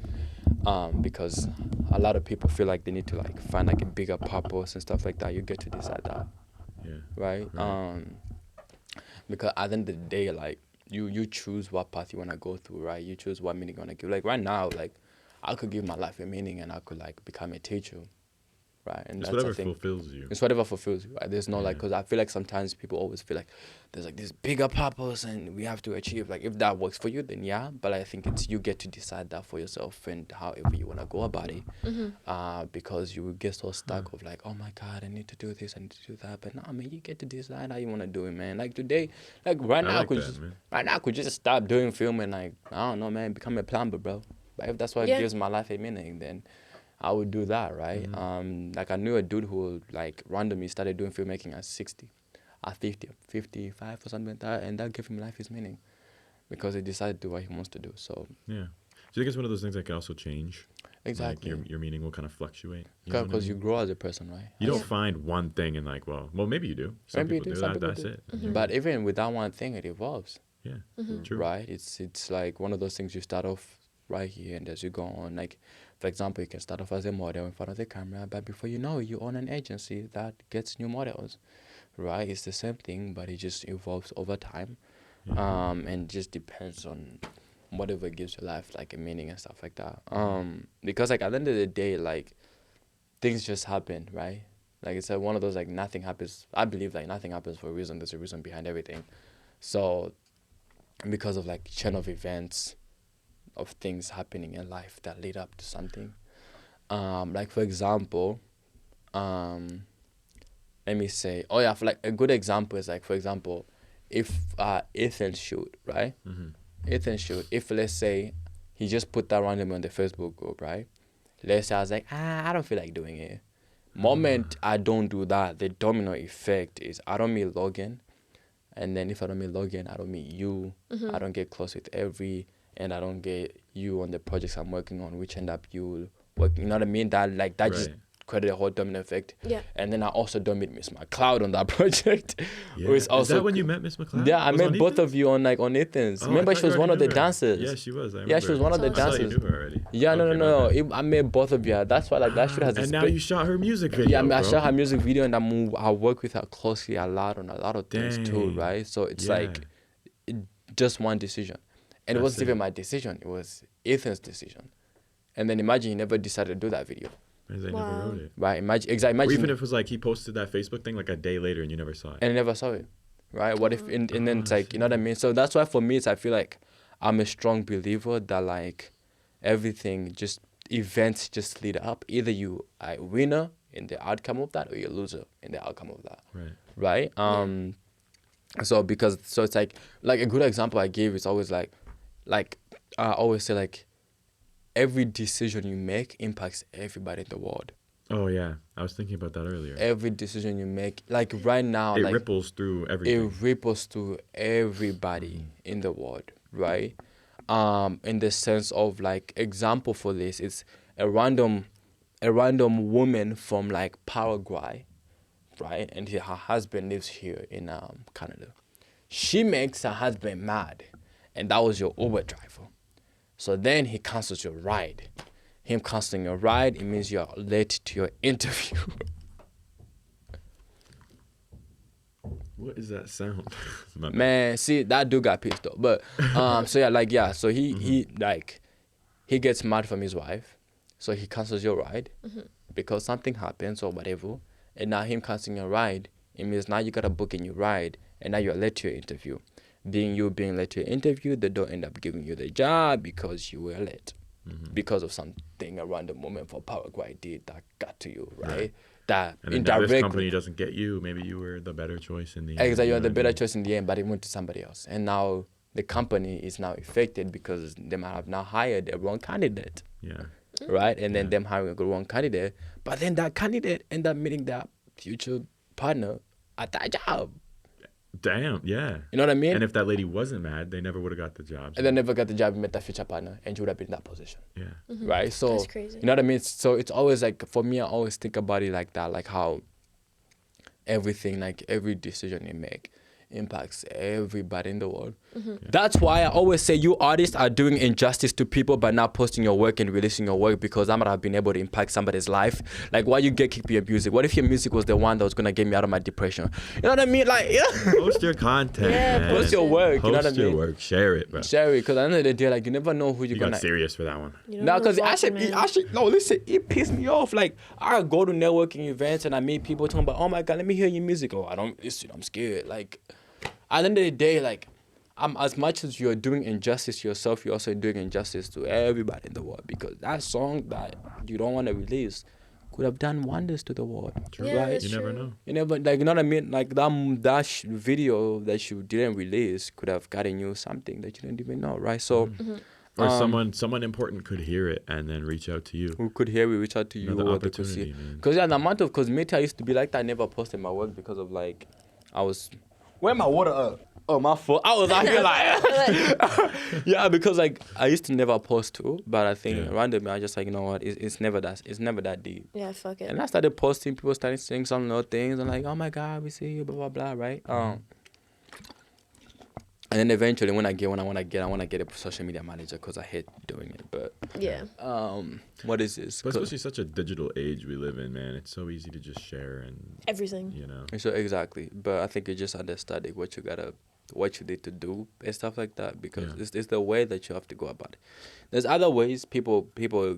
Because a lot of people feel like they need to like find like a bigger purpose and stuff like that. You get to decide that. Yeah. Right? Right. Because at the end of the day, like you choose what path you wanna go through, right? You choose what meaning you wanna give. Like right now, like I could give my life a meaning and I could like become a teacher, right? And It's that's whatever the thing. fulfills you. It's whatever fulfills you, right? There's no like, Yeah. because I feel like sometimes people always feel like there's like this bigger purpose and we have to achieve. Like if that works for you, then yeah. But I think it's you get to decide that for yourself and however you wanna go about it. Because you will get so stuck of like, oh my God, I need to do this, I need to do that. But nah, man, you get to decide how you wanna do it, man. Like today, like right I now, like could that, just, man. right now I could just stop doing film and like I don't know, man, become a plumber, bro. But if that's what Yeah. gives my life a meaning, then I would do that, right? Like I knew a dude who like randomly started doing filmmaking at 60, at 50, 55 or something like that, and that gave him life his meaning because he decided to do what he wants to do. So Yeah. Do you think it's one of those things that can also change? exactly, Like your meaning will kind of fluctuate. You know what I because you mean? grow as a person, right? You don't Yeah. find one thing and like, well, maybe you do. Some Maybe you people do, do. some That, people that's do. it. But even with that one thing, it evolves, Yeah. True. right? It's like one of those things you start off right here. And as you go on, like, for example, you can start off as a model in front of the camera, but before you know it, you own an agency that gets new models, right? It's the same thing, but it just evolves over time, and just depends on whatever gives your life like a meaning and stuff like that. Because like at the end of the day, like things just happen, right? Like it's one of those like nothing happens. I believe like nothing happens for a reason. There's a reason behind everything. So because of like chain of events of things happening in life that lead up to something. Like for example, let me say, for like a good example is like, for example, if Ethan shoot, right? Ethan shoot, if let's say he just put that randomly on the Facebook group, right? Let's say I was like, I don't feel like doing it. Moment I don't do that, the domino effect is I don't meet Logan, and then if I don't meet Logan, I don't meet you. I don't get close with and I don't get you on the projects I'm working on, which end up you working. You know what I mean? That like that just created a whole domino effect. Yeah. And then I also don't meet Miss McLeod on that project. Yeah. Is that when you met Miss McLeod? Yeah, I Was met on both Ethan's? of you on Ethan's. Oh, remember, I she thought was you one of already the knew her. dancers. Yeah, she was. Yeah, she was one of the I thought dancers. you knew her already. Yeah, Okay, no. I met both of you. That's why like that should have. And now you shot her music video. Yeah, I mean, I bro. shot her music video, and I work with her closely a lot on a lot of things too, Dang. right? So it's Yeah. like just one decision, and it That's wasn't it. even my decision; it was Ethan's decision. And then imagine he never decided to do that video, Because they Wow. never wrote it. right? Imagine Or imagine, even if it was like he posted that Facebook thing like a day later and you never saw it. and I never saw it, right? What if and then it's like, you know what I mean? So that's why for me, I feel like I'm a strong believer that like everything just events just lead up. Either you are a winner in the outcome of that, or you're a loser in the outcome of that. Right. Right? So it's like a good example I gave is always like I always say like every decision you make impacts everybody in the world. Oh yeah, I was thinking about that earlier. Every decision you make, like right now, It like ripples through everything. it ripples to everybody in the world, right? In the sense of like example for this, it's a random woman from like Paraguay, right? And her husband lives here in Canada. She makes her husband mad, and that was your Uber driver. So then he cancels your ride. Him canceling your ride, it means you're late to your interview. What is that sound? My bad. Man, see, that dude got pissed though. But so he gets mad from his wife. So he cancels your ride because something happens or whatever. And now him canceling your ride, it means now you gotta book a new ride, and now you're late to your interview. Being late to your interview, they don't end up giving you the job because you were late. Because of something a random woman from Paraguay did that got to you, right? That And then now this indirectly, company doesn't get you. Maybe you were the better choice in the end. exactly, you're know the what I better mean? choice in the end, but it went to somebody else. And now the company is now affected because they might have now hired a wrong candidate, Yeah. right? And then them hiring a wrong candidate, but then that candidate end up meeting their future partner at that job. Damn. Yeah. You know what I mean? And if that lady wasn't mad, they never would have got the job. And they never got the job and met that future partner, and you would have been in that position. Yeah. Right? So That's crazy. you know what I mean? So it's always like, for me, I always think about it like that, like how everything, like every decision you make impacts everybody in the world. That's why I always say you artists are doing injustice to people by not posting your work and releasing your work, because I might have been able to impact somebody's life. Like, why you get kicked with your music? What if your music was the one that was gonna get me out of my depression? You know what I mean? Like, Post your content. Yeah, man. post your work. Post You know what I your mean? work. Share it, bro. Share it, because at the end of the day, like, you never know who you're You gonna. got serious for that one. You don't No, know because what's happening. listen, it pissed me off. Like, I go to networking events and I meet people talking about, oh my God, let me hear your music. Oh, I don't listen, I'm scared. Like, at the end of the day, like, as much as you're doing injustice to yourself, you're also doing injustice to everybody in the world, because that song that you don't want to release could have done wonders to the world. Yeah, right? that's You never true. know. You never, like, you know what I mean? Like, that video that you didn't release could have gotten you something that you didn't even know, right? So, Or someone important could hear it and then reach out to you. who could hear we reach out to you, Another or they could see. opportunity, man. Because yeah, the amount of cosmetic I used to be like that, I never posted my work because of like, I was, where my water up? Oh, my fault. I was out here like, yeah, because like I used to never post too, but I think randomly I just like, you know what, it's never that deep. Yeah, fuck it. And I started posting, people started saying some little things, and like, oh my God, we see you, blah blah blah, right? And then eventually, when I want to get a social media manager because I hate doing it. But Yeah. what is this? But especially such a digital age we live in, man. It's so easy to just share and, Everything. you know. So exactly, but I think you just understanding what you need to do and stuff like that, because it's the way that you have to go about it. There's other ways people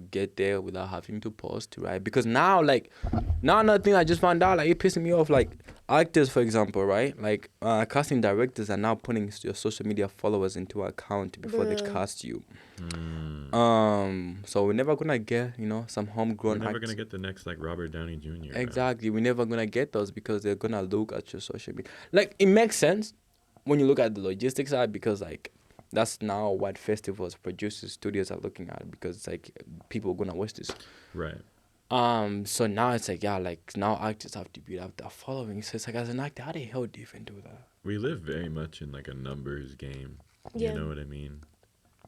get there without having to post, right? Because now another thing I just found out, like, it pissing me off, like actors, for example, right? Like casting directors are now putting your social media followers into account before they Bruh. cast you. Mm. So we're never gonna get some We're homegrown never actors. gonna get the next like Robert Downey Jr. bro. Exactly, we're never gonna get those because they're gonna look at your social media. Like, it makes sense when you look at the logistics side, because like that's now what festivals, producers, studios are looking at, because it's like people are gonna watch this. Right. So now it's like, like now actors have to build up their following. So it's like, as an actor, how the hell do you even do that? We live very much in like a numbers game. Yeah. You know what I mean?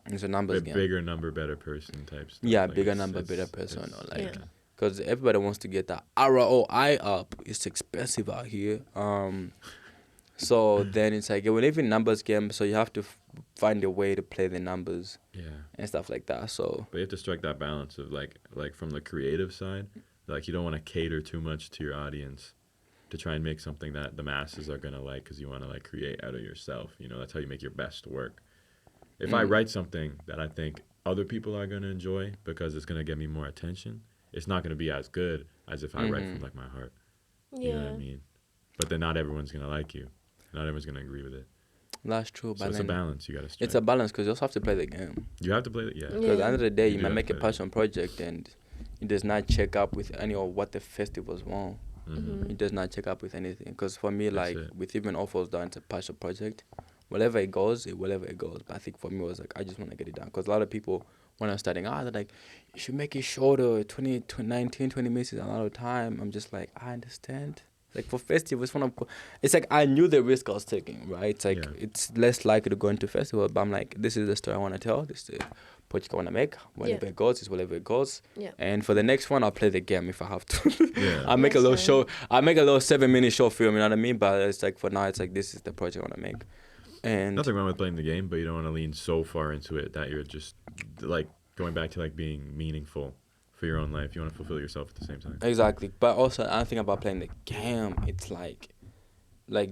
It's a numbers A game. bigger number, better person type stuff. Yeah, Like, bigger it's- number, it's- better person, it's- or like, Yeah. because everybody wants to get that ROI up. It's expensive out here. So then it's like, we live in numbers game, so you have to find a way to play the numbers Yeah. and stuff like that. So But you have to strike that balance of like from the creative side, like you don't want to cater too much to your audience to try and make something that the masses are gonna like, because you want to like create out of yourself. You know, that's how you make your best work. If I write something that I think other people are gonna enjoy because it's gonna get me more attention, it's not gonna be as good as if I write from like my heart. You know what I mean? But then not everyone's gonna like you. Not everyone's gonna agree with it. that's true. So But it's a then balance you gotta strike. it's a balance, because you also have to play the game. You have to play it. Yeah. Because at the end of the day, You you do might have make to a play the passion project and it does not check up with any of what the festivals want. Mhm. It does not check up with anything. Because for me, That's like, it. with even offers done, it's a passion project. Wherever it goes, wherever it goes. But I think for me, it was like, I just want to get it done. Because a lot of people, when I'm starting out, they're like, you should make it shorter. 20 minutes is a lot of time. I'm just like, I understand. Like, for festivals, it's like I knew the risk I was taking, right? It's like, it's less likely to go into festival. But I'm like, this is the story I want to tell. This is the project I want to make. Wherever it goes is wherever it goes. Yeah. And for the next one, I'll play the game if I have to. Yeah. I'll make a Yes, little sir. show. I'll make a little 7-minute short film, you know what I mean? But it's like, for now, it's like, this is the project I want to make. And Nothing wrong with playing the game, but you don't want to lean so far into it that you're just like going back to like being meaningful for your own life. You want to fulfill yourself at the same time. exactly. But also, I think about playing the game. It's like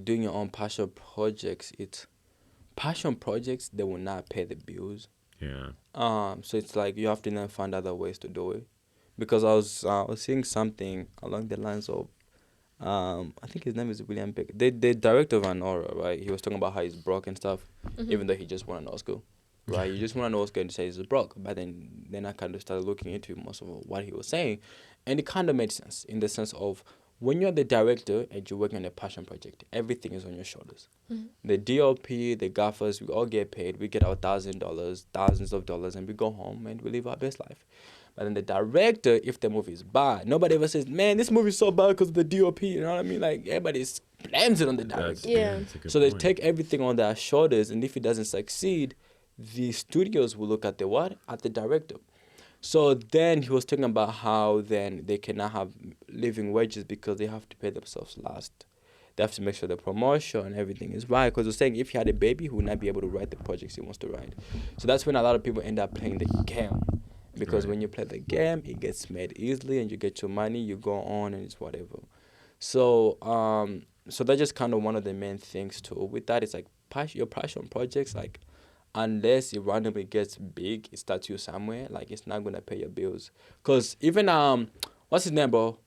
doing your own passion projects. It's passion projects. They will not pay the bills. Yeah. So it's like you have to then find other ways to do it. Because I was seeing something along the lines of, I think his name is William Beck, the director of an horror, right? He was talking about how he's broke and stuff, even though he just won an Oscar, right? You just won an Oscar and say he's broke, but then I kind of started looking into most of what he was saying, and it kind of made sense in the sense of, when you're the director and you're working on a passion project, everything is on your shoulders. The DOP, the gaffers, we all get paid. We get our $1,000, thousands of dollars, and we go home and we live our best life. But then the director, if the movie is bad, nobody ever says, man, this movie is so bad because of the DOP. You know what I mean? Like, everybody blames it on the director. Yeah. That's a good So they point. take everything on their shoulders, and if it doesn't succeed, the studios will look at the what? At the director. So then he was talking about how then they cannot have living wages because they have to pay themselves last. They have to make sure the promotion and everything is right. Because he was saying if he had a baby, he would not be able to write the projects he wants to write. So that's when a lot of people end up playing the game. Because Right. when you play the game, it gets made easily and you get your money, you go on and it's whatever. So so that's just kind of one of the main things too. With that, it's like your passion projects, like, unless it randomly gets big, it starts you somewhere, like, it's not gonna pay your bills. Cause even what's his name, bro?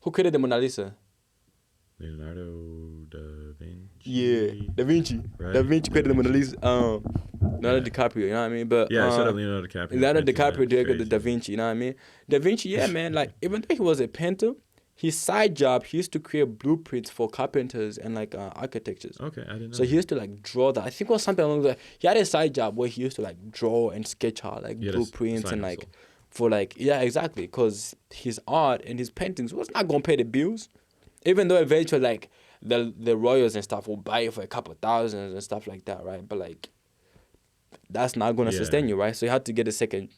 Who created the Mona Lisa? Leonardo da Vinci. Yeah, Da Vinci. Right. Da Vinci created the Mona Lisa. Leonardo Yeah. DiCaprio, you know what I mean? But Yeah, I said Leonardo DiCaprio. Leonardo painted that. DiCaprio directed the Crazy. Da Vinci, you know what I mean? Da Vinci, yeah, man. Like, even though he was a painter, his side job, he used to create blueprints for carpenters and like architectures. Okay, I didn't know. So he used to like draw that. I think it was something along the. He had a side job where he used to like draw and sketch out like He had a blueprints side and like hustle. for like, yeah, exactly, because his art and his paintings was not gonna pay the bills, even though eventually like the royals and stuff will buy it for a couple thousands and stuff like that, right? But like, that's not gonna Yeah. sustain you, right? So he had to get a second.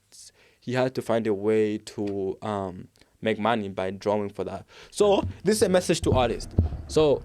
He had to find a way to make money by drawing for that. So this is a message to artists. So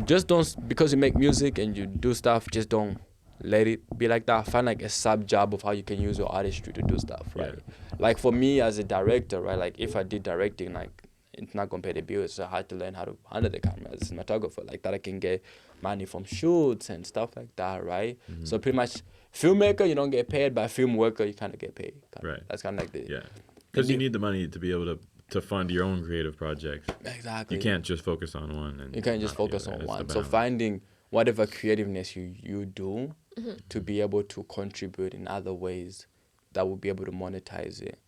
just don't, because you make music and you do stuff, just don't let it be like that. Find like a sub job of how you can use your artistry to do stuff, right? Yeah. Like for me as a director, right? Like if I did directing, like it's not gonna pay the bills, so I had to learn how to handle the camera as a cinematographer, like that I can get money from shoots and stuff like that, right? Mm-hmm. So pretty much, filmmaker you don't get paid, but film worker you kind of get paid. Right. That's kind of like the Yeah. Because you need the money to be able to fund your own creative projects. exactly. You can't just focus on one. And You can't just not the focus other. on It's the one. So balance. finding whatever creativeness you do to be able to contribute in other ways that will be able to monetize it,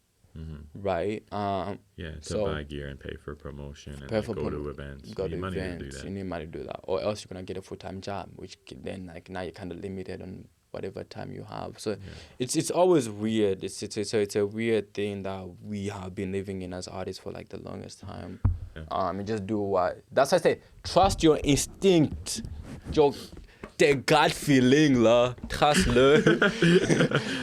right? Yeah, to so buy gear and pay for promotion and pay like, for go promo- to events. go You to need money events, to do that. you need money to do that, or else you're gonna get a full-time job, which then like now you're kind of limited on whatever time you have. So it's always weird. It's a weird thing that we have been living in as artists for like the longest time. Yeah. And just do what. That's why I say trust your instinct, your the gut feeling, la. Trust le.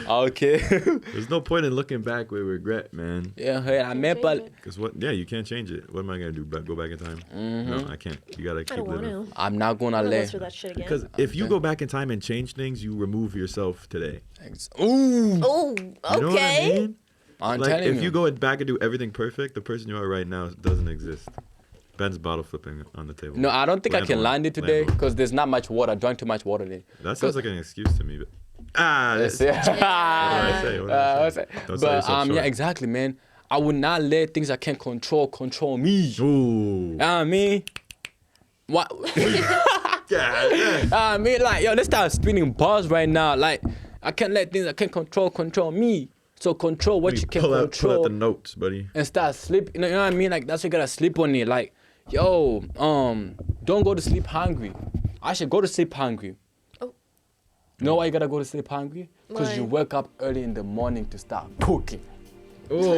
Okay. There's no point in looking back with regret, man. Yeah, hey, I met but Because you can't change it. What am I gonna do? Go back in time? No, I can't. You gotta I keep don't want living. to. I'm not gonna I don't let. mess with that shit again. Because if you go back in time and change things, you remove yourself today. Ooh. Oh, You know what I okay. mean? I'm Like telling if you go back and do everything perfect, the person you are right now doesn't exist. Ben's bottle flipping on the table. No, I don't think I can land it today Landlord. because there's not much water. I drank too much water today. That sounds like an excuse to me. But Yes, what did I yeah. say? What did I say? Don't sell But yourself yeah, short. exactly, man. I would not let things I can't control me. Ooh. You know what I mean? What? Yeah. I mean, like, yo, let's start spinning bars right now. Like, I can't let things I can't control me. So control what you can Pull out control the notes, buddy. and start sleep. You know what I mean? Like, that's why you gotta sleep on it. Like, yo, don't go to sleep hungry. I should go to sleep hungry. Oh. You know why you gotta go to sleep hungry? Because you Why? wake up early in the morning to start cooking. Okay,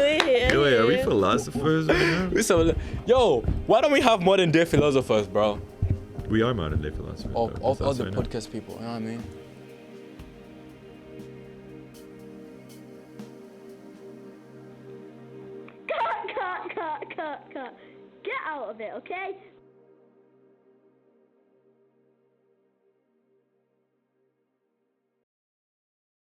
we hear Wait, are we you. philosophers right now? So, yo, why don't we have modern day philosophers, bro? We are modern day philosophers. Of though. all That's us the right now. podcast people, you know what I mean? Cut. Get out of it, okay?